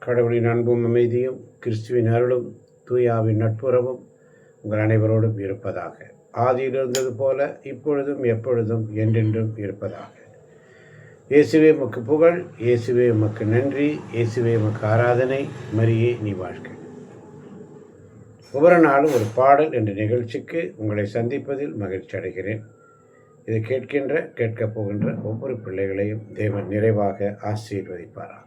கடவுளின் அன்பும் அமைதியும் கிறிஸ்துவின் அருளும் தூயாவின் நட்புறவும் உங்கள் அனைவரோடும் இருப்பதாக. ஆதியில் இருந்தது போல இப்பொழுதும் எப்பொழுதும் என்றென்றும் இருப்பதாக. இயேசுவே உமக்கு புகழ், இயேசுவே உமக்கு நன்றி, இயேசுவே உமக்கு ஆராதனை. மரியே நீ வாழ்க. ஒவ்வொரு நாளும் ஒரு பாடல் என்ற நிகழ்ச்சிக்கு உங்களை சந்திப்பதில் மகிழ்ச்சி அடைகிறேன். இதை கேட்கப் போகின்ற ஒவ்வொரு பிள்ளைகளையும் தேவன் நிறைவாக ஆசீர்வதிப்பாராக.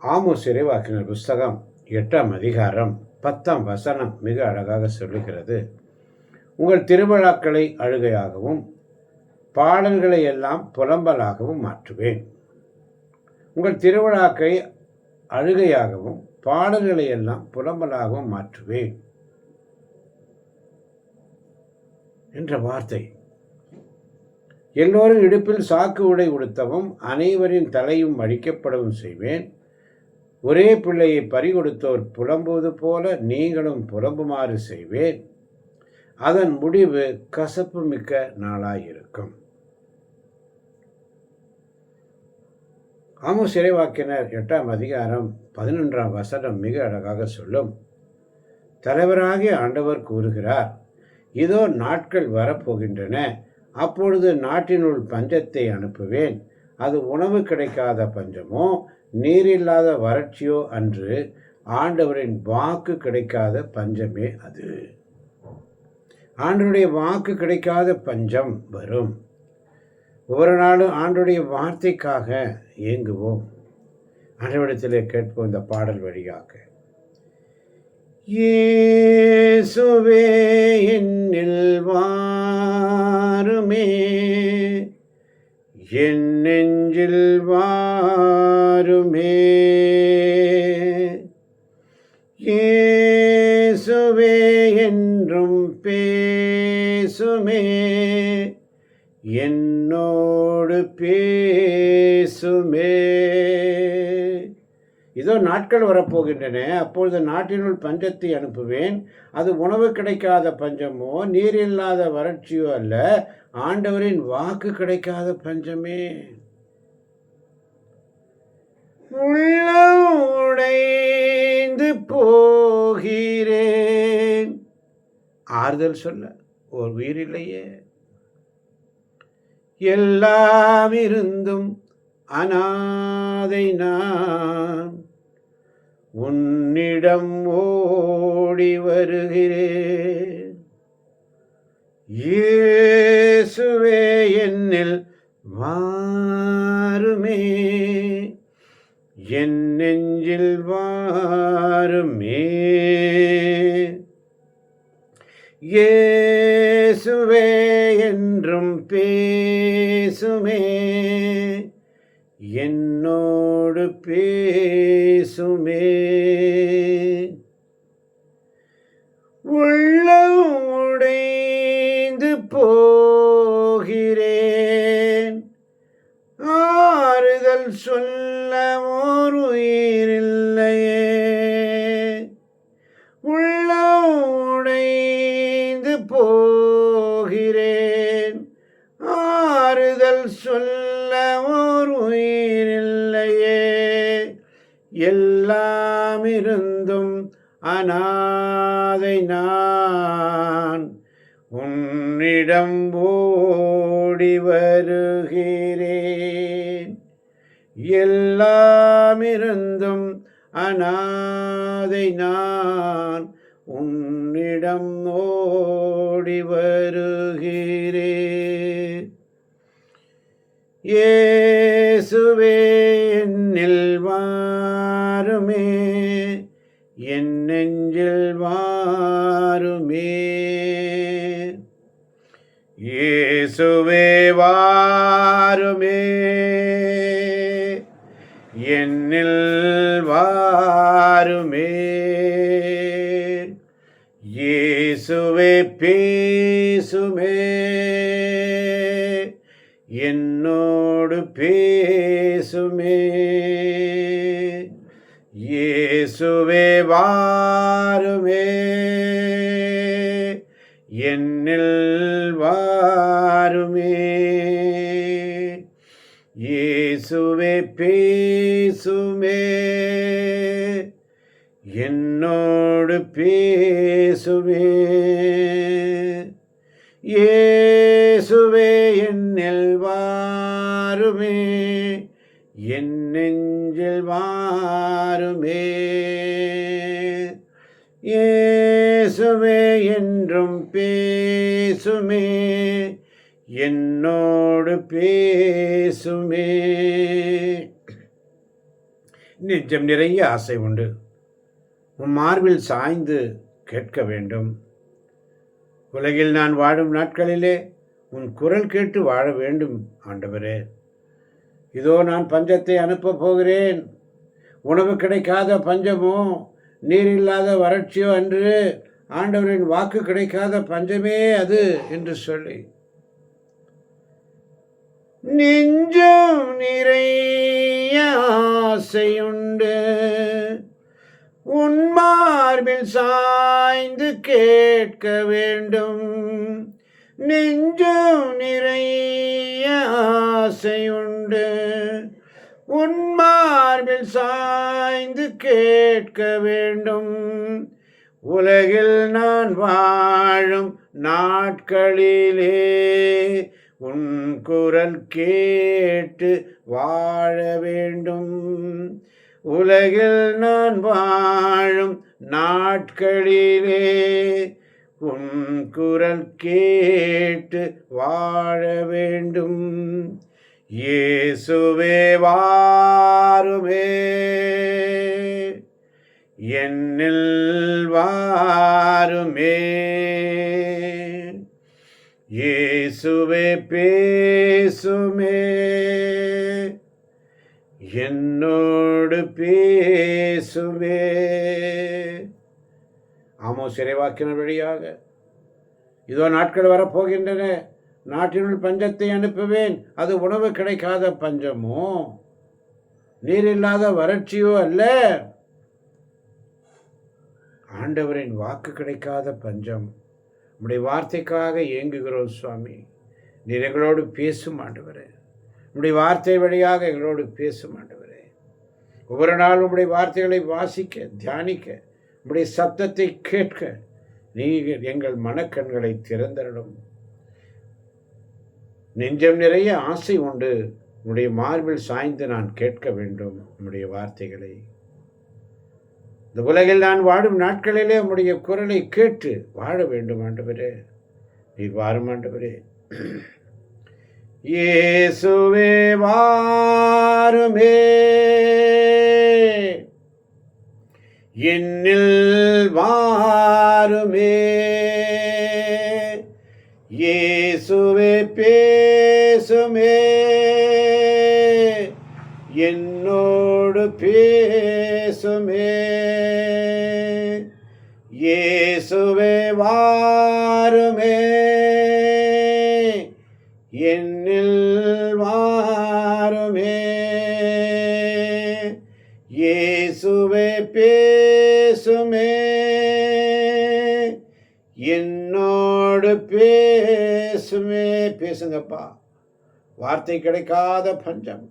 ஆமோஸ் இறைவாக்கினர் புஸ்தகம் 8ஆம் அதிகாரம் 10ஆம் வசனம் மிக அழகாக சொல்லுகிறது. உங்கள் திருவிழாக்களை அழுகையாகவும் பாடல்களை எல்லாம் புலம்பலாகவும் மாற்றுவேன். உங்கள் திருவிழாக்களை அழுகையாகவும் பாடல்களை எல்லாம் புலம்பலாகவும் மாற்றுவேன் என்ற வார்த்தை. எல்லோரும் இடுப்பில் சாக்கு உடை உடுத்தவும் அனைவரின் தலையும் அழிக்கப்படவும் செய்வேன். ஒரே பிள்ளையை பறிகொடுத்தோர் புலம்புவது போல நீங்களும் புலம்புமாறு செய்வேன். அதன் முடிவு கசப்பு மிக்க நாளாயிருக்கும். ஆமோஸ் இறைவாக்கினர் 8ஆம் அதிகாரம் 11ஆம் வசனம் மிக அழகாக சொல்லும். தலைவராகிய ஆண்டவர் கூறுகிறார், இதோ நாட்கள் வரப்போகின்றன, அப்பொழுது நாட்டினுள் பஞ்சத்தை அனுப்புவேன். அது உணவு கிடைக்காத பஞ்சமோ நீரில்லாத வறட்சியோ அன்று, ஆண்டவரின் வாக்கு கிடைக்காத பஞ்சமே அது. ஆண்டவருடைய வாக்கு கிடைக்காத பஞ்சம் வரும். ஒவ்வொரு நாளும் ஆண்டவருடைய வார்த்தைக்காக ஏங்குவோம். ஆண்டவரிடத்திலே கேட்போம் இந்த பாடல் வழியாக. இயேசுவே என்னில் வாருமே, என் நெஞ்சில் வாருமே. இயேசுவே என்றும் பேசுமே, என்னோடு பேசுமே. இதோ நாட்கள் வரப்போகின்றன, அப்பொழுது நாட்டினுள் பஞ்சத்தை அனுப்புவேன். அது உணவு கிடைக்காத பஞ்சமோ நீரில்லாத வறட்சியோ அல்ல, ஆண்டவரின் வாக்கு கிடைக்காத பஞ்சமே. உள்ளம் உடைந்து போகிறேன், ஆறுதல் சொல்ல ஒரு உயிர் இல்லையே. எல்லாம் இருந்தும் அனாதை நான், உன்னிடம் ஓடி வருகிறேன். இயேசுவே என்னில் வாருமே, என் நெஞ்சில் வாருமே. இயேசுவே என்றும் பேசுமே, என்னோடு பேசுமே. உள்ளம் உடைந்து போகிறேன், ஆறுதல் சொல்ல ஓர் உயிர் இல்லையே. உள்ளம் உடைந்து போகிறேன், ஆறுதல் சொல்ல ஓர் உயிர் இல்லையே. எல்லாம் இருந்தும் அனாதை நான், உன்னிடம் ஓடி வருகிறேன். எல்லாம் இருந்தும் அனாதை நான், உன்னிடம் ஓடி வருகிறேன். இயேசுவே என்னில் வாருமே, என் நெஞ்சில் வாருமே. இயேசுவே வாருமே, என்னில் வாருமே. இயேசுவே பேசுமே, என்னோடு பேசுமே. இயேசுவே வாருமே, என்னில் வாருமே. இயேசுவே பேசுமே, என்னோடு பேசுமே. இயேசுவே என்னில் வாருமே, என் நெஞ்சில் வாருமே. இயேசுவே என்றும் பேசுமே, என்னோடு பேசுமே. நெஞ்சம் நிறைய ஆசை உண்டு. உன் மார்பில் சாய்ந்து கேட்க வேண்டும். உலகில் நான் வாழும் நாட்களிலே உன் குரல் கேட்டு வாழ வேண்டும் ஆண்டவரே. இதோ நான் பஞ்சத்தை அனுப்பப் போகிறேன். உணவு கிடைக்காத பஞ்சமோ, நீர் இல்லாத வறட்சியோ அன்று, ஆண்டவரின் வாக்கு கிடைக்காத பஞ்சமே அது என்று சொல்லி நெஞ்சம் நிறைய ஆசையுண்டு. உன் மார்பில் சாய்ந்து கேட்க வேண்டும். நெஞ்சம் நிறைய ஆசையுண்டு. உன் மார்பில் சாய்ந்து கேட்க வேண்டும். உலகில் நான் வாழும் நாட்களிலே உன் குரல் கேட்டு வாழ வேண்டும். உலகில் நான் வாழும் நாட்களிலே உன் குரல் கேட்டு வாழ வேண்டும். இயேசுவே வாருமே, என்னில் வாருமே. இயேசுவே பேசுமே, என்னோடு பேசுமே. ஆமோஸ் இறைவாக்கினர் வழியாக இதோ நாட்கள் வரப்போகின்றன, நாட்டினுள் பஞ்சத்தை அனுப்புவேன். அது உணவு கிடைக்காத பஞ்சமோ, நீர் இல்லாத வறட்சியோ அல்ல, ஆண்டவரின் வாக்கு கிடைக்காத பஞ்சம். உம்முடைய வார்த்தைக்காக ஏங்குகிறோம் சுவாமி. நீர் எங்களோடு பேசும் ஆண்டவரே. உம்முடைய வார்த்தை வழியாக எங்களோடு பேசும் ஆண்டவரே. ஒவ்வொரு நாளும் உம்முடைய வார்த்தைகளை வாசிக்க, தியானிக்க, உம்முடைய சத்தத்தை கேட்க நீங்கள் எங்கள் மனக்கண்களை திறந்தரணும். நெஞ்சம் நிறைய ஆசை உண்டு. உம்முடைய மார்பில் சாய்ந்து நான் கேட்க வேண்டும் உம்முடைய வார்த்தைகளை. இந்த உலகில் நான் வாழும் நாட்களிலே உம்முடைய குரலை கேட்டு வாழ வேண்டும் ஆண்டவரே. நீர் வாரும் ஆண்டவரே. இயேசுவே வாருமே, என்னில் வாருமே. இயேசுவே பேசுமே, என்னோடு பேசுமே. இயேசுவே வாருமே, என்னில் வாருமே. இயேசுவே பேசுமே, என்னோடு பேசுமே. பேசுங்கப்பா. வார்த்தை கிடைக்காத பஞ்சம்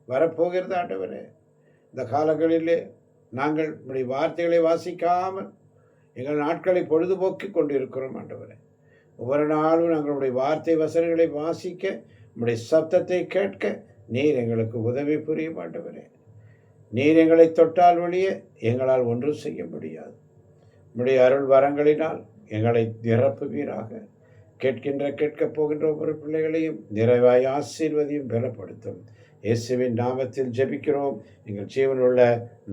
வரப்போகிறது ஆண்டவரே. இந்த காலங்களிலே நாங்கள் உம்முடைய வார்த்தைகளை வாசிக்காமல் எங்கள் நாட்களை பொழுதுபோக்கி கொண்டிருக்கிறோம் ஆண்டவரே. ஒவ்வொரு நாளும் நாங்களுடைய வார்த்தை வசனங்களை வாசிக்க, உம்முடைய சத்தத்தை கேட்க நீர் எங்களுக்கு உதவி புரிய ஆண்டவரே. நீர் எங்களை தொட்டால் வழியே எங்களால் ஒன்றும் செய்ய முடியாது. உம்முடைய அருள் வரங்களினால் எங்களை நிரப்புவீராக. கேட்கப் போகின்ற ஒவ்வொரு பிள்ளைகளையும் நிறைவாய் ஆசீர்வதியும் பலப்படுத்தும். இயேசுவின் நாமத்தில் ஜெபிக்கிறோம் எங்கள் ஜீவனுள்ள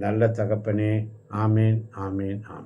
நல்ல தகப்பனே. ஆமேன், ஆமேன், ஆமேன்.